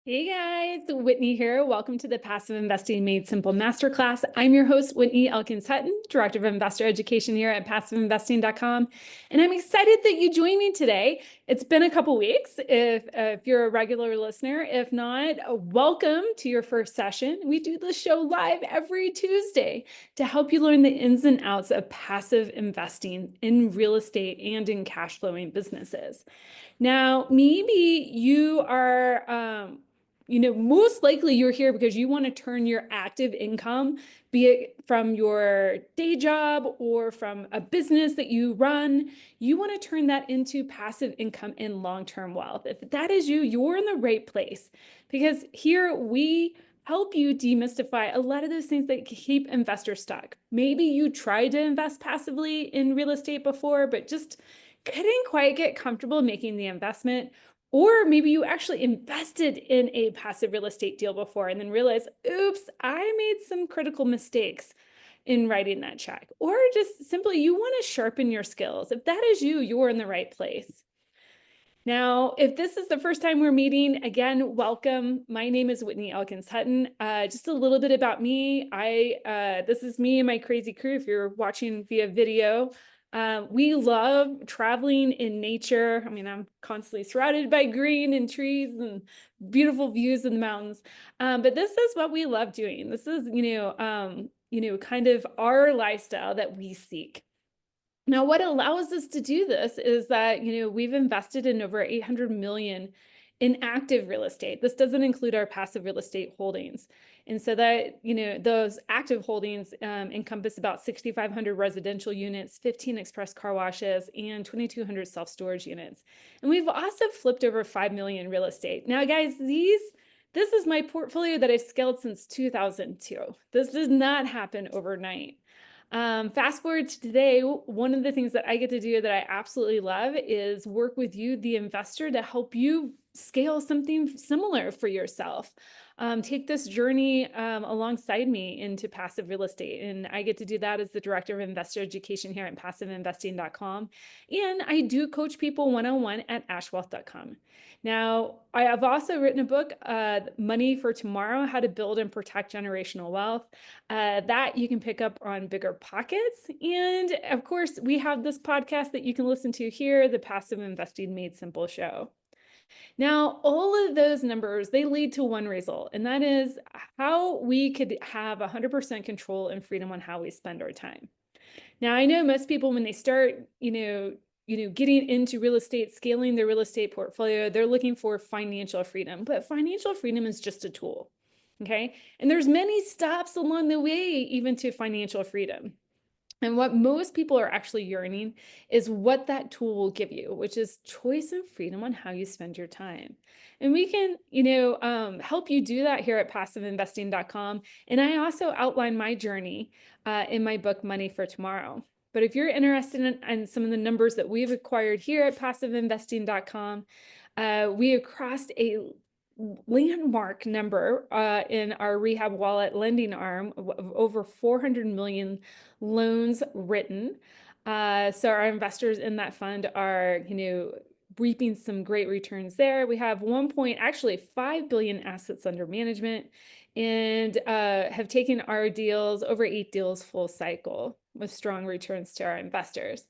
Hey guys, Whitney here. Welcome to the Passive Investing Made Simple Masterclass. I'm your host, Whitney Elkins Hutton, Director of Investor Education here at PassiveInvesting.com. And I'm excited that you joined me today. It's been a couple weeks if you're a regular listener. If not, welcome to your first session. We do this show live every Tuesday to help you learn the ins and outs of passive investing in real estate and in cash flowing businesses. Now, maybe you are, most likely you're here because you want to turn your active income, be it from your day job or from a business that you run, you want to turn that into passive income and long-term wealth. If that is you, you're in the right place because here we help you demystify a lot of those things that keep investors stuck. Maybe you tried to invest passively in real estate before, but just couldn't quite get comfortable making the investment. Or maybe you actually invested in a passive real estate deal before and then realized, oops, I made some critical mistakes in writing that check. Or just simply you want to sharpen your skills. If that is you, you're in the right place. Now, if this is the first time we're meeting, again, welcome. My name is Whitney Elkins Hutton. Just a little bit about me. This is me and my crazy crew. If you're watching via video, we love traveling in nature. I mean, I'm constantly surrounded by green and trees and beautiful views in the mountains. But this is what we love doing. This is, kind of our lifestyle that we seek. Now, what allows us to do this is that, we've invested in over 800 million in active real estate. This doesn't include our passive real estate holdings. And so that, those active holdings encompass about 6,500 residential units, 15 express car washes, and 2,200 self-storage units. And we've also flipped over 5 million real estate. Now, guys, this is my portfolio that I've scaled since 2002. This does not happen overnight. Fast forward to today, one of the things that I get to do that I absolutely love is work with you, the investor, to help you scale something similar for yourself. Take this journey alongside me into passive real estate. And I get to do that as the Director of Investor Education here at PassiveInvesting.com. And I do coach people one-on-one at ashwealth.com. Now, I have also written a book, Money for Tomorrow, How to Build and Protect Generational Wealth. That you can pick up on Bigger Pockets. And of course, we have this podcast that you can listen to here, the Passive Investing Made Simple show. Now, all of those numbers, they lead to one result, and that is how we could have 100% control and freedom on how we spend our time. Now, I know most people, when they start, getting into real estate, scaling their real estate portfolio, they're looking for financial freedom, but financial freedom is just a tool. Okay. And there's many stops along the way, even to financial freedom. And what most people are actually yearning is what that tool will give you, which is choice and freedom on how you spend your time. And we can, help you do that here at PassiveInvesting.com. And I also outline my journey in my book, Money for Tomorrow. But if you're interested in some of the numbers that we've acquired here at PassiveInvesting.com, we have crossed a landmark number in our rehab wallet lending arm of over 400 million loans written. So our investors in that fund are, reaping some great returns there. We have 5 billion assets under management and have taken our deals, over 8 deals full cycle with strong returns to our investors.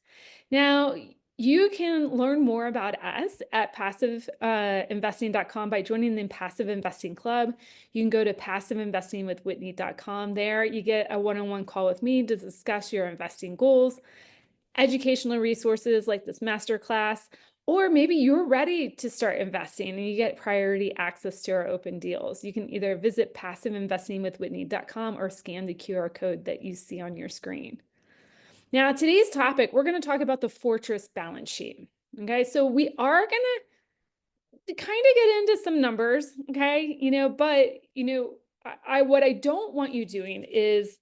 Now, you can learn more about us at PassiveInvesting.com by joining the Passive Investing Club. You can go to PassiveInvestingWithWhitney.com. There you get a one-on-one call with me to discuss your investing goals, educational resources like this masterclass, or maybe you're ready to start investing and you get priority access to our open deals. You can either visit PassiveInvestingWithWhitney.com or scan the QR code that you see on your screen. Now, today's topic, we're going to talk about the fortress balance sheet. Okay, so we are going to kind of get into some numbers, okay, but what I don't want you doing is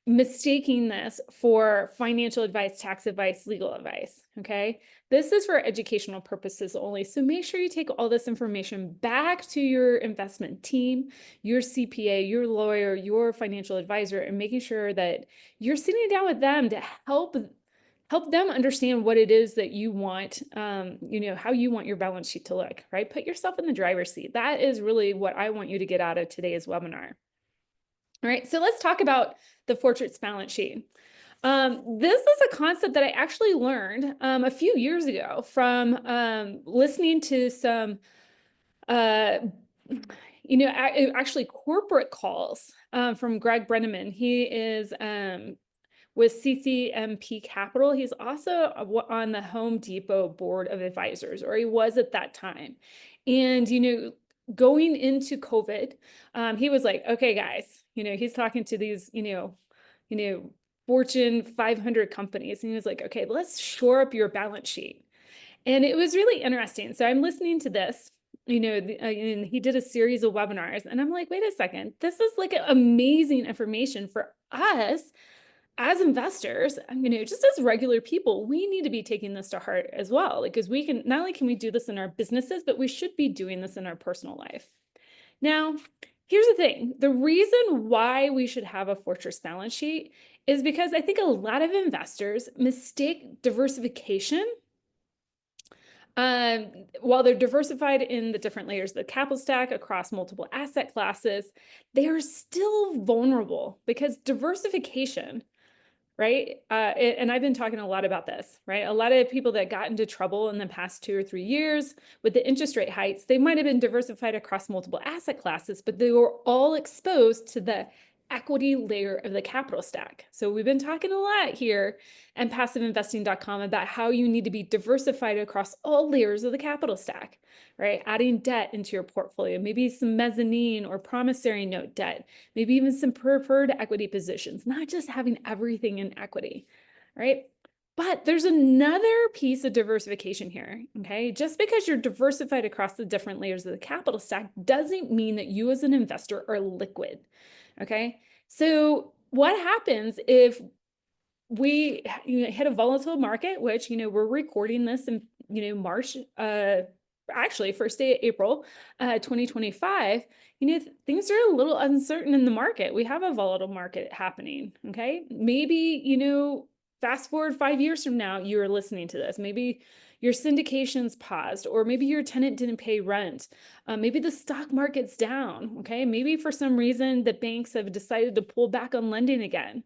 mistaking this for financial advice, tax advice, legal advice, okay? This is for educational purposes only. So make sure you take all this information back to your investment team, your CPA, your lawyer, your financial advisor, and making sure that you're sitting down with them to help help them understand what it is that you want, how you want your balance sheet to look, right? Put yourself in the driver's seat. That is really what I want you to get out of today's webinar. All right, so let's talk about the fortress balance sheet. This is a concept that I actually learned a few years ago from listening to some, actually corporate calls from Greg Brenneman. He is with CCMP Capital. He's also on the Home Depot Board of Advisors, or he was at that time. And, going into COVID, he was like, okay, guys, he's talking to these, Fortune 500 companies. And he was like, okay, let's shore up your balance sheet. And it was really interesting. So I'm listening to this, and he did a series of webinars. And I'm like, wait a second, this is like amazing information for us as investors, just as regular people. We need to be taking this to heart as well, because we can, not only can we do this in our businesses, but we should be doing this in our personal life. Now, here's the thing. The reason why we should have a fortress balance sheet is because I think a lot of investors mistake diversification. While they're diversified in the different layers of the capital stack across multiple asset classes, they are still vulnerable because diversification, right? And I've been talking a lot about this, right? A lot of people that got into trouble in the past 2 or 3 years with the interest rate hikes, they might have been diversified across multiple asset classes, but they were all exposed to the equity layer of the capital stack. So we've been talking a lot here at passiveinvesting.com about how you need to be diversified across all layers of the capital stack, right? Adding debt into your portfolio, maybe some mezzanine or promissory note debt, maybe even some preferred equity positions, not just having everything in equity, right? But there's another piece of diversification here, okay? Just because you're diversified across the different layers of the capital stack doesn't mean that you as an investor are liquid, okay? So what happens if we hit a volatile market, which, we're recording this in, March, actually first day of April, 2025, things are a little uncertain in the market. We have a volatile market happening, okay? Maybe, fast forward 5 years from now, you're listening to this. Maybe your syndication's paused, or maybe your tenant didn't pay rent. Maybe the stock market's down, okay? Maybe for some reason the banks have decided to pull back on lending again,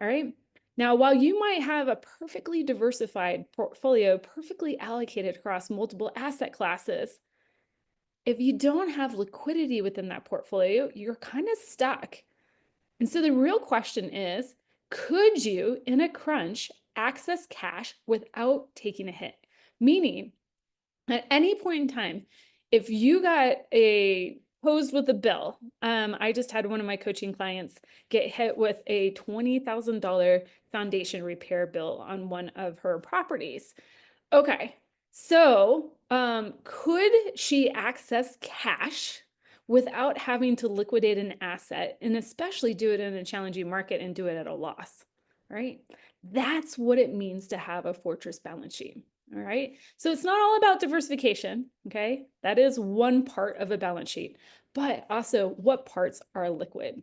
all right? Now, while you might have a perfectly diversified portfolio, perfectly allocated across multiple asset classes, if you don't have liquidity within that portfolio, you're kind of stuck. And so the real question is, could you, in a crunch, access cash without taking a hit? Meaning, at any point in time, if you got posed with a bill, I just had one of my coaching clients get hit with a $20,000 foundation repair bill on one of her properties. Okay, so could she access cash without having to liquidate an asset, and especially do it in a challenging market and do it at a loss, right? That's what it means to have a fortress balance sheet. All right. So it's not all about diversification. Okay. That is one part of a balance sheet, but also what parts are liquid.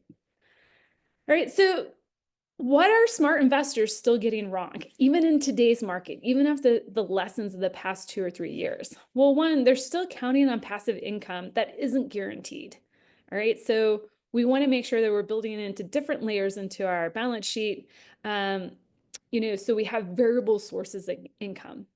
All right. So what are smart investors still getting wrong, even in today's market, even after the lessons of the past 2 or 3 years? Well, one, they're still counting on passive income that isn't guaranteed. All right. So we want to make sure that we're building it into different layers into our balance sheet. So we have variable sources of income.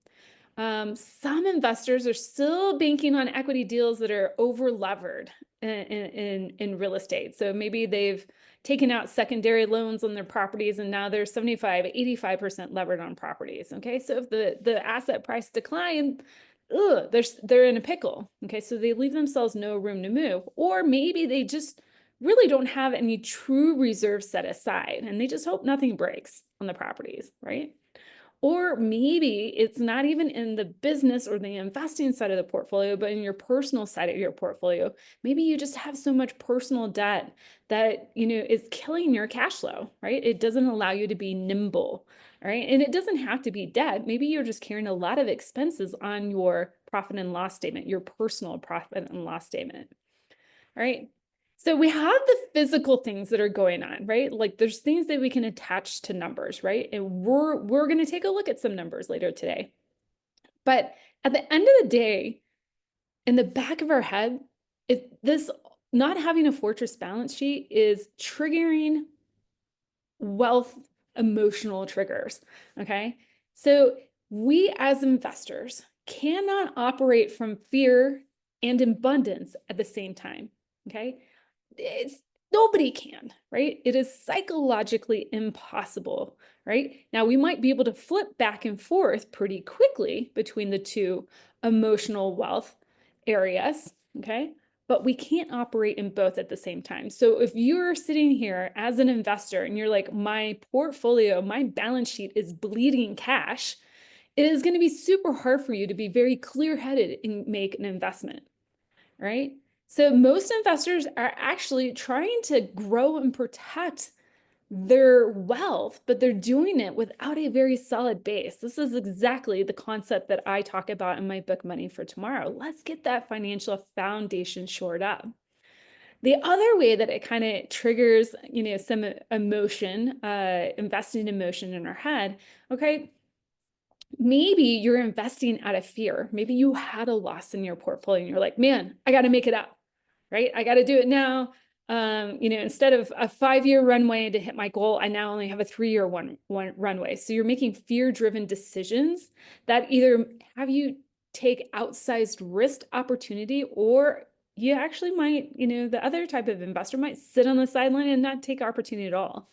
Some investors are still banking on equity deals that are over levered in real estate. So maybe they've taken out secondary loans on their properties and now they're 75, 85% levered on properties. Okay, so if the asset price decline, they're in a pickle. Okay, so they leave themselves no room to move. Or maybe they just really don't have any true reserves set aside and they just hope nothing breaks on the properties, right? Or maybe it's not even in the business or the investing side of the portfolio, but in your personal side of your portfolio. Maybe you just have so much personal debt that, is killing your cash flow, right? It doesn't allow you to be nimble, right? And it doesn't have to be debt. Maybe you're just carrying a lot of expenses on your profit and loss statement, your personal profit and loss statement, right? So we have the physical things that are going on, right? Like there's things that we can attach to numbers, right? And we're going to take a look at some numbers later today. But at the end of the day, in the back of our head, this not having a fortress balance sheet is triggering wealth emotional triggers. Okay. So we as investors cannot operate from fear and abundance at the same time. Okay. It's nobody can, right? It is psychologically impossible, right? Now we might be able to flip back and forth pretty quickly between the two emotional wealth areas, okay? But we can't operate in both at the same time. So if you're sitting here as an investor and you're like, my portfolio, my balance sheet is bleeding cash, it is going to be super hard for you to be very clear-headed and make an investment, right? So most investors are actually trying to grow and protect their wealth, but they're doing it without a very solid base. This is exactly the concept that I talk about in my book, Money for Tomorrow. Let's get that financial foundation shored up. The other way that it kind of triggers, some emotion, investing emotion in our head, okay, maybe you're investing out of fear. Maybe you had a loss in your portfolio and you're like, man, I got to make it up, right? I got to do it now. Instead of a 5-year runway to hit my goal, I now only have a 3-year one runway. So you're making fear-driven decisions that either have you take outsized risk opportunity, or you actually might, the other type of investor might sit on the sideline and not take opportunity at all.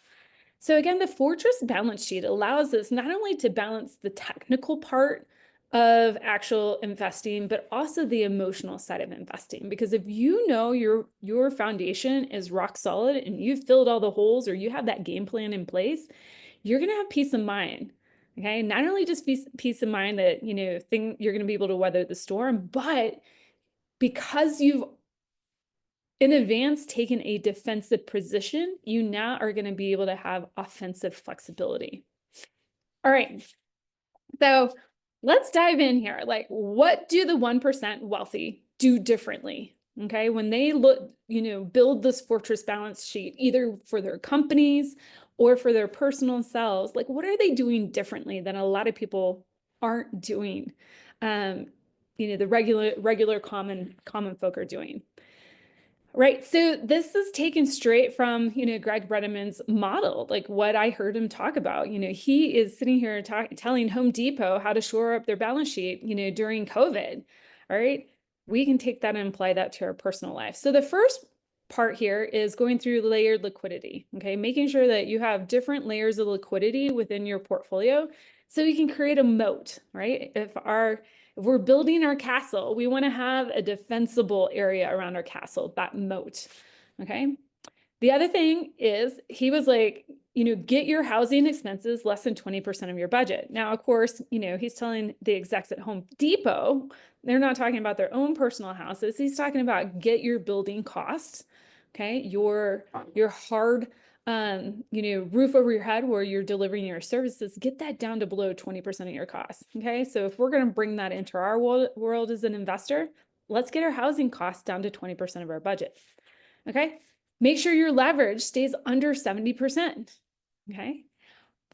So again, the Fortress balance sheet allows us not only to balance the technical part of actual investing, but also the emotional side of investing. Because if you know your foundation is rock solid and you've filled all the holes, or you have that game plan in place, you're going to have peace of mind. Okay, not only just peace of mind that you're going to be able to weather the storm, but because you've in advance taken a defensive position, you now are going to be able to have offensive flexibility. All right, so let's dive in here. Like, what do the 1% wealthy do differently? Okay, when they build this fortress balance sheet, either for their companies or for their personal selves, like what are they doing differently than a lot of people aren't doing? The regular common folk are doing. Right. So this is taken straight from, Greg Brenneman's model, like what I heard him talk about. He is sitting here telling Home Depot how to shore up their balance sheet, during COVID. All right. We can take that and apply that to our personal life. So the first part here is going through layered liquidity. Okay. Making sure that you have different layers of liquidity within your portfolio so you can create a moat, right? If we're building our castle, we want to have a defensible area around our castle, that moat, okay? The other thing is, he was like, get your housing expenses less than 20% of your budget. Now, of course, he's telling the execs at Home Depot, they're not talking about their own personal houses. He's talking about get your building costs, okay? Your hard roof over your head where you're delivering your services, get that down to below 20% of your costs, okay? So if we're going to bring that into our world as an investor, let's get our housing costs down to 20% of our budget, okay? Make sure your leverage stays under 70%, okay?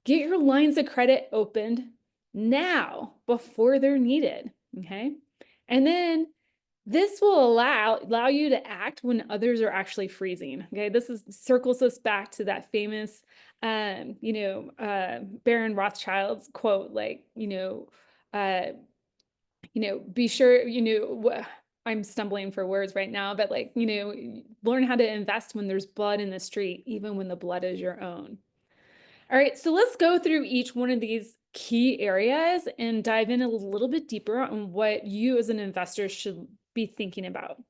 Get your lines of credit opened now before they're needed, okay? And then this will allow you to act when others are actually freezing. Okay, circles us back to that famous, Baron Rothschild's quote, like, be sure, I'm stumbling for words right now, but like, learn how to invest when there's blood in the street, even when the blood is your own. All right, so let's go through each one of these key areas and dive in a little bit deeper on what you as an investor should be thinking about.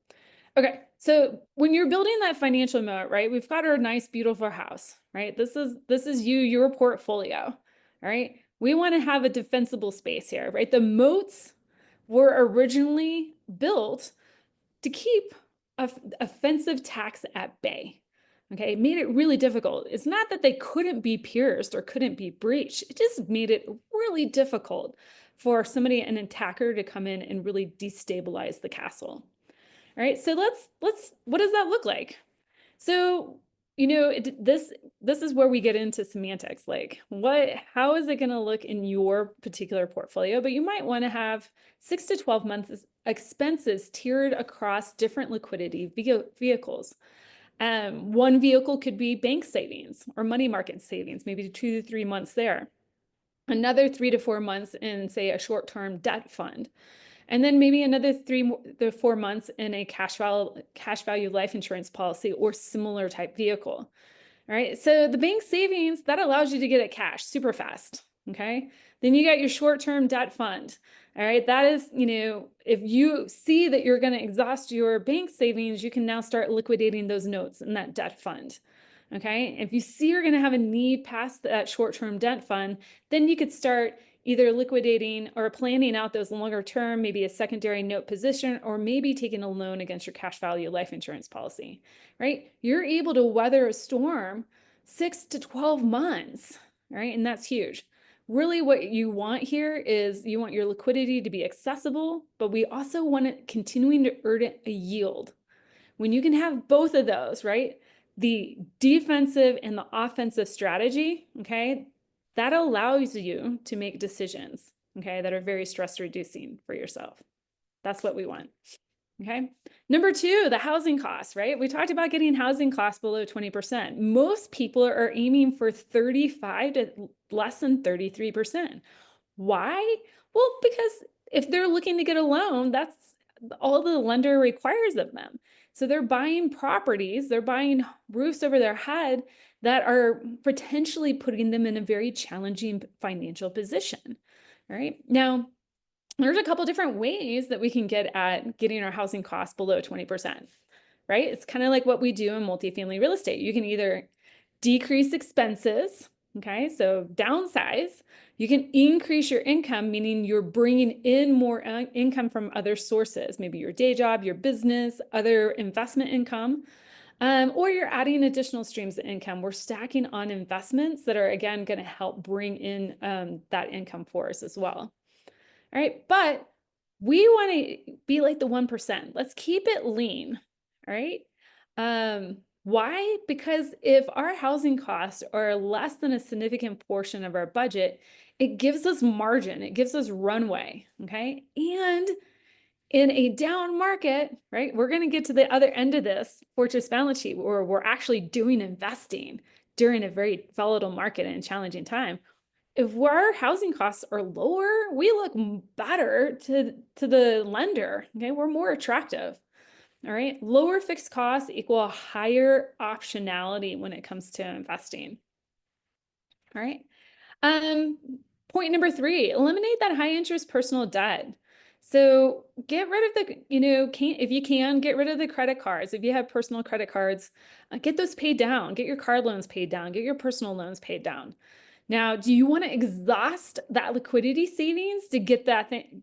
Okay, so when you're building that financial moat, right, we've got our nice, beautiful house, right? This is your portfolio, all right? We want to have a defensible space here, right? The moats were originally built to keep offensive tax at bay. Okay, it made it really difficult. It's not that they couldn't be pierced or couldn't be breached. It just made it really difficult for an attacker to come in and really destabilize the castle. All right, so what does that look like? So, this is where we get into semantics. Like, how is it going to look in your particular portfolio? But you might want to have 6 to 12 months expenses tiered across different liquidity vehicles. One vehicle could be bank savings or money market savings, maybe 2 to 3 months there. Another 3 to 4 months in, say, a short-term debt fund. And then maybe another 3 to 4 months in a cash value life insurance policy or similar type vehicle. All right. So the bank savings, that allows you to get it cash super fast. Okay. Then you got your short-term debt fund. All right. That is, if you see that you're going to exhaust your bank savings, you can now start liquidating those notes in that debt fund. Okay. If you see you're going to have a need past that short-term debt fund, then you could start either liquidating or planning out those longer term, maybe a secondary note position, or maybe taking a loan against your cash value life insurance policy, right? You're able to weather a storm 6 to 12 months, right? And that's huge. Really what you want here is you want your liquidity to be accessible, but we also want it continuing to earn a yield. When you can have both of those, right? The defensive and the offensive strategy, okay, that allows you to make decisions, okay, that are very stress reducing for yourself. That's what we want. Okay. Number two, the housing costs, right? We talked about getting housing costs below 20%. Most people are aiming for 35 to less than 33%. Why? Well, because if they're looking to get a loan, that's all the lender requires of them. So they're buying properties, they're buying roofs over their head that are potentially putting them in a very challenging financial position. All right. Now, there's a couple different ways that we can get at getting our housing costs below 20%, right? It's kind of like what we do in multifamily real estate. You can either decrease expenses, okay, so downsize. You can increase your income, meaning you're bringing in more income from other sources, maybe your day job, your business, other investment income, or you're adding additional streams of income. We're stacking on investments that are, again, going to help bring in that income for us as well. All right, but we want to be like the 1%. Let's keep it lean. All right. Why? Because if our housing costs are less than a significant portion of our budget, it gives us margin, it gives us runway. Okay. And in a down market, right, we're going to get to the other end of this fortress balance sheet where we're actually doing investing during a very volatile market and challenging time. If our housing costs are lower, we look better to the lender. Okay, we're more attractive. All right, lower fixed costs equal higher optionality when it comes to investing. All right. Point number three, eliminate that high interest personal debt. So get rid of the, if you can, get rid of the credit cards. If you have personal credit cards, get those paid down. Get your card loans paid down. Get your personal loans paid down. Now, do you want to exhaust that liquidity savings to get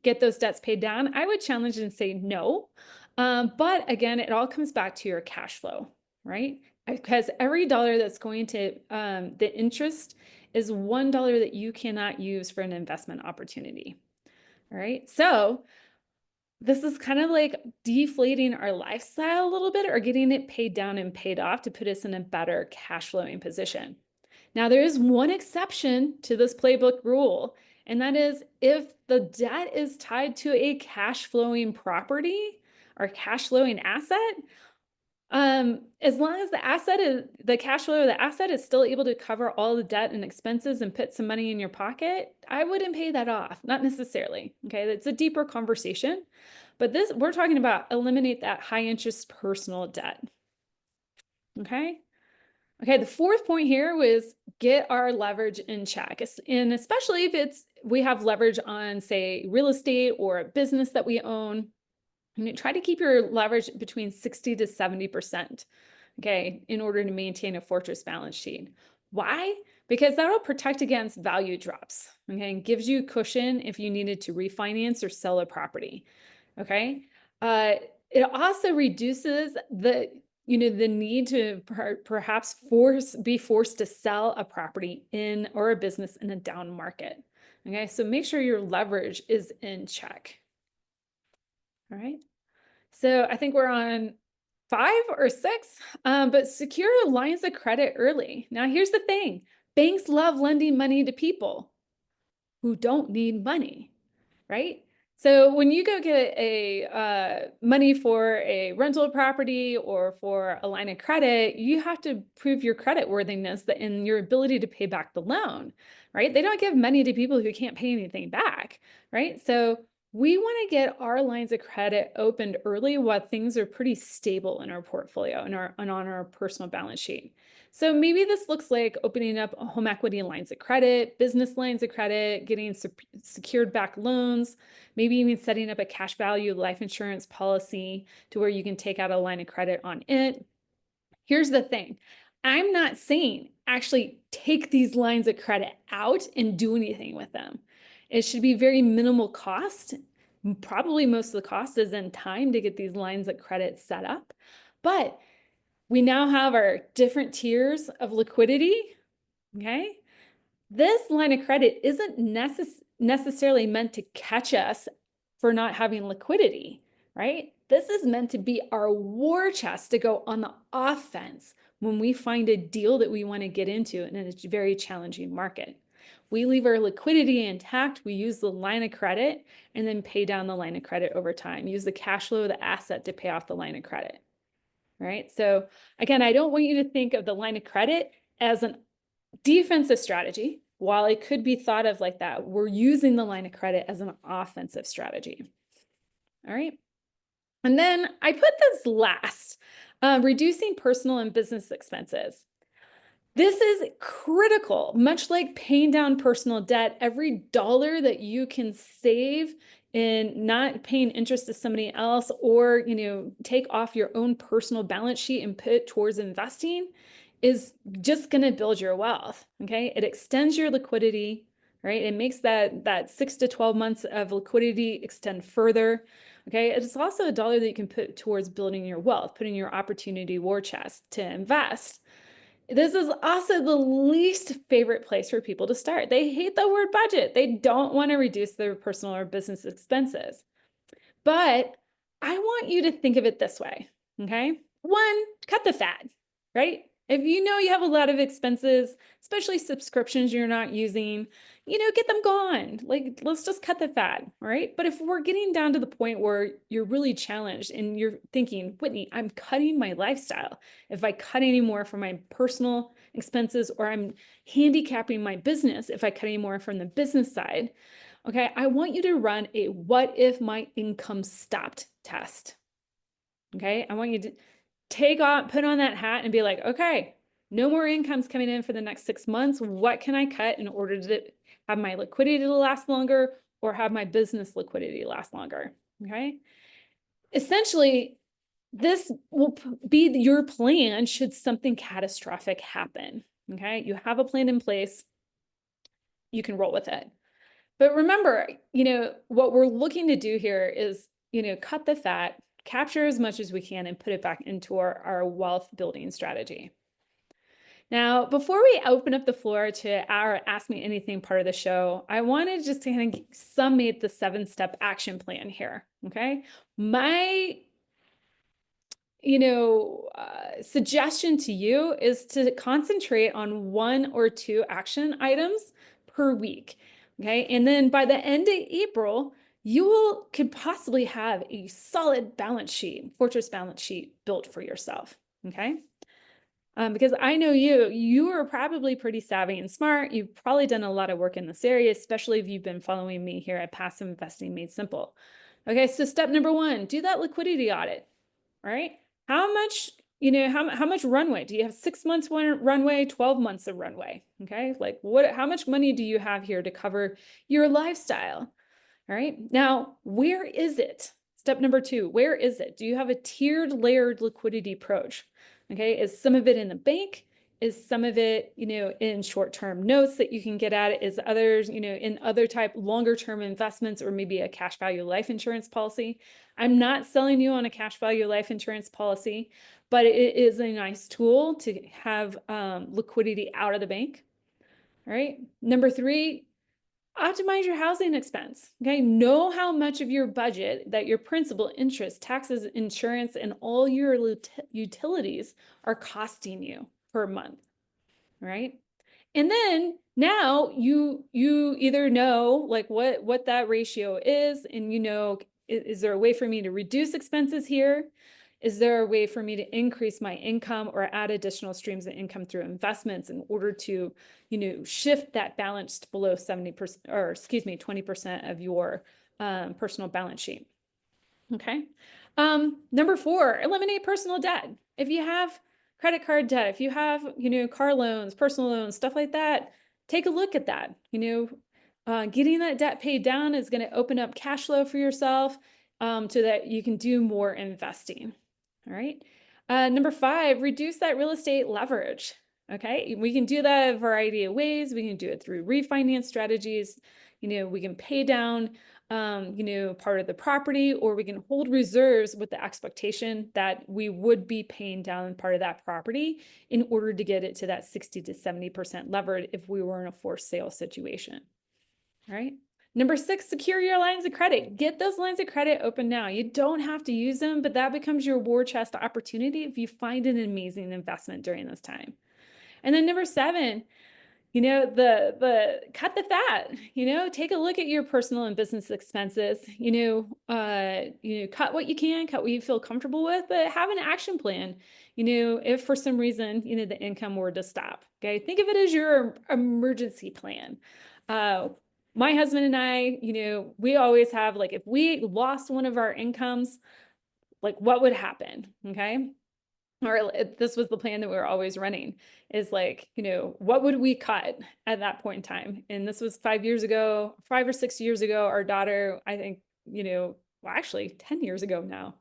get those debts paid down? I would challenge and say no. But again, it all comes back to your cash flow, right? Because every dollar that's going to the interest is $1 that you cannot use for an investment opportunity. All right. So this is kind of like deflating our lifestyle a little bit or getting it paid down and paid off to put us in a better cash flowing position. Now, there is one exception to this playbook rule, and that is if the debt is tied to a cash flowing property or cash flowing asset, as long as the cash flow of the asset is still able to cover all the debt and expenses and put some money in your pocket, I wouldn't pay that off, not necessarily. Okay, it's a deeper conversation, but we're talking about eliminate that high interest personal debt. Okay. Okay, the fourth point here was get our leverage in check. And especially if we have leverage on, say, real estate or a business that we own, and try to keep your leverage between 60 to 70%, okay, in order to maintain a fortress balance sheet. Why? Because that'll protect against value drops, okay, and gives you cushion if you needed to refinance or sell a property, okay? It also reduces the need to perhaps be forced to sell a property or a business in a down market. Okay, so make sure your leverage is in check. All right. So I think we're on 5 or 6, but secure lines of credit early. Now, here's the thing. Banks love lending money to people who don't need money, right? So when you go get money for a rental property or for a line of credit, you have to prove your credit worthiness and your ability to pay back the loan, right? They don't give money to people who can't pay anything back, right? So we want to get our lines of credit opened early while things are pretty stable in our portfolio and on our personal balance sheet. So maybe this looks like opening up home equity lines of credit, business lines of credit, getting secured back loans, maybe even setting up a cash value life insurance policy to where you can take out a line of credit on it. Here's the thing. I'm not saying actually take these lines of credit out and do anything with them. It should be very minimal cost. Probably most of the cost is in time to get these lines of credit set up. But we now have our different tiers of liquidity, okay? This line of credit isn't necessarily meant to catch us for not having liquidity, right? This is meant to be our war chest to go on the offense when we find a deal that we want to get into in a very challenging market. We leave our liquidity intact, we use the line of credit, and then pay down the line of credit over time. Use the cash flow of the asset to pay off the line of credit. Right? So again, I don't want you to think of the line of credit as a defensive strategy. While it could be thought of like that, we're using the line of credit as an offensive strategy. All right. And then I put this last, reducing personal and business expenses. This is critical, much like paying down personal debt. Every dollar that you can save in not paying interest to somebody else, or take off your own personal balance sheet and put it towards investing, is just going to build your wealth. Okay, it extends your liquidity, right? It makes that 6 to 12 months of liquidity extend further. Okay, it's also a dollar that you can put towards building your wealth, putting your opportunity war chest to invest. This is also the least favorite place for people to start. They hate the word budget. They don't want to reduce their personal or business expenses. But I want you to think of it this way, okay? 1, cut the fat, right? If you know you have a lot of expenses, especially subscriptions you're not using, get them gone. Like, let's just cut the fat, all right? But if we're getting down to the point where you're really challenged and you're thinking, Whitney, I'm cutting my lifestyle. If I cut any more from my personal expenses, or I'm handicapping my business if I cut any more from the business side, okay, I want you to run a what if my income stopped test. Okay, I want you to put on that hat and be like, okay, no more incomes coming in for the next 6 months. What can I cut in order to have my liquidity to last longer, or have my business liquidity last longer? Okay, essentially, this will be your plan should something catastrophic happen. Okay, you have a plan in place, you can roll with it. But remember, what we're looking to do here is, cut the fat, capture as much as we can, and put it back into our wealth building strategy. Now, before we open up the floor to our Ask Me Anything part of the show, I wanted just to kind of summate the 7-step action plan here, okay? My suggestion to you is to concentrate on 1 or 2 action items per week, okay? And then by the end of April, you could possibly have a solid balance sheet, fortress balance sheet built for yourself, okay? Because I know you are probably pretty savvy and smart. You've probably done a lot of work in this area, especially if you've been following me here at Passive Investing Made Simple. Okay, so step number 1, do that liquidity audit, all right? How much, how much runway? Do you have 6 months runway, 12 months of runway? Okay, like how much money do you have here to cover your lifestyle? All right, now, where is it? Step number 2, where is it? Do you have a tiered, layered liquidity approach? Okay, is some of it in the bank? Is some of it, in short-term notes that you can get at? Is others, in other type longer-term investments, or maybe a cash value life insurance policy? I'm not selling you on a cash value life insurance policy, but it is a nice tool to have liquidity out of the bank. All right. Number 3, Optimize your housing expense. Okay. Know how much of your budget that your principal, interest, taxes, insurance, and all your utilities are costing you per month. Right. And then now you either know like what that ratio is, and is there a way for me to reduce expenses here? Is there a way for me to increase my income or add additional streams of income through investments in order to, shift that balance below 70%, or excuse me, 20% of your personal balance sheet? Okay. Number 4, eliminate personal debt. If you have credit card debt, if you have, car loans, personal loans, stuff like that, take a look at that. Getting that debt paid down is going to open up cash flow for yourself, so that you can do more investing. All right. Number 5, reduce that real estate leverage. Okay. We can do that a variety of ways. We can do it through refinance strategies. We can pay down part of the property, or we can hold reserves with the expectation that we would be paying down part of that property in order to get it to that 60 to 70% levered if we were in a forced sale situation. All right. Number 6, secure your lines of credit. Get those lines of credit open now. You don't have to use them, but that becomes your war chest opportunity if you find an amazing investment during this time. And then number 7, the cut the fat. Take a look at your personal and business expenses. Cut what you can, cut what you feel comfortable with, but have an action plan. If for some reason the income were to stop. Okay, think of it as your emergency plan. My husband and I, we always have, like, if we lost one of our incomes, like, what would happen? Okay. Or this was the plan that we were always running, is like, what would we cut at that point in time? And this was 5 years ago, 5 or 6 years ago. Our daughter, I think, well, actually 10 years ago now.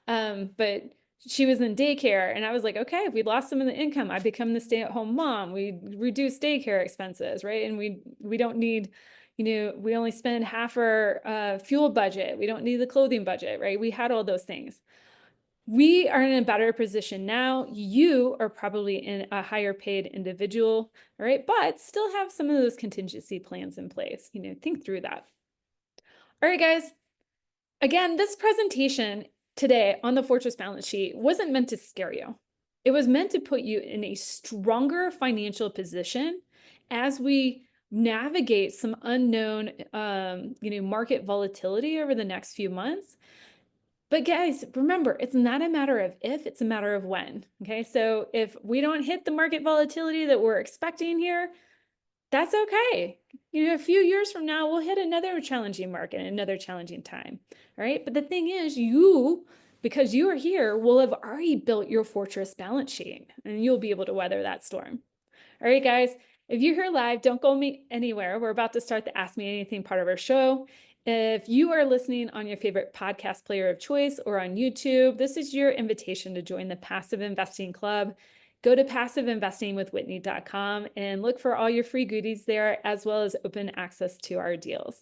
But she was in daycare, and I was like, okay, if we lost some of the income, I become the stay-at-home mom. We reduce daycare expenses, right? And we don't need, we only spend half our fuel budget. We don't need the clothing budget, right? We had all those things. We are in a better position now. You are probably in a higher paid individual, right? But still have some of those contingency plans in place. Think through that. All right, guys. Again, this presentation today on the Fortress balance sheet wasn't meant to scare you. It was meant to put you in a stronger financial position as we navigate some unknown, market volatility over the next few months. But guys, remember, it's not a matter of if, it's a matter of when. Okay, so if we don't hit the market volatility that we're expecting here, that's okay. A few years from now, we'll hit another challenging market, another challenging time. All right, but the thing is, because you are here, will have already built your fortress balance sheet, and you'll be able to weather that storm. All right, guys, if you're here live, don't go anywhere. We're about to start the Ask Me Anything part of our show. If you are listening on your favorite podcast player of choice or on YouTube, this is your invitation to join the Passive Investing Club. Go to passiveinvestingwithwhitney.com and look for all your free goodies there, as well as open access to our deals.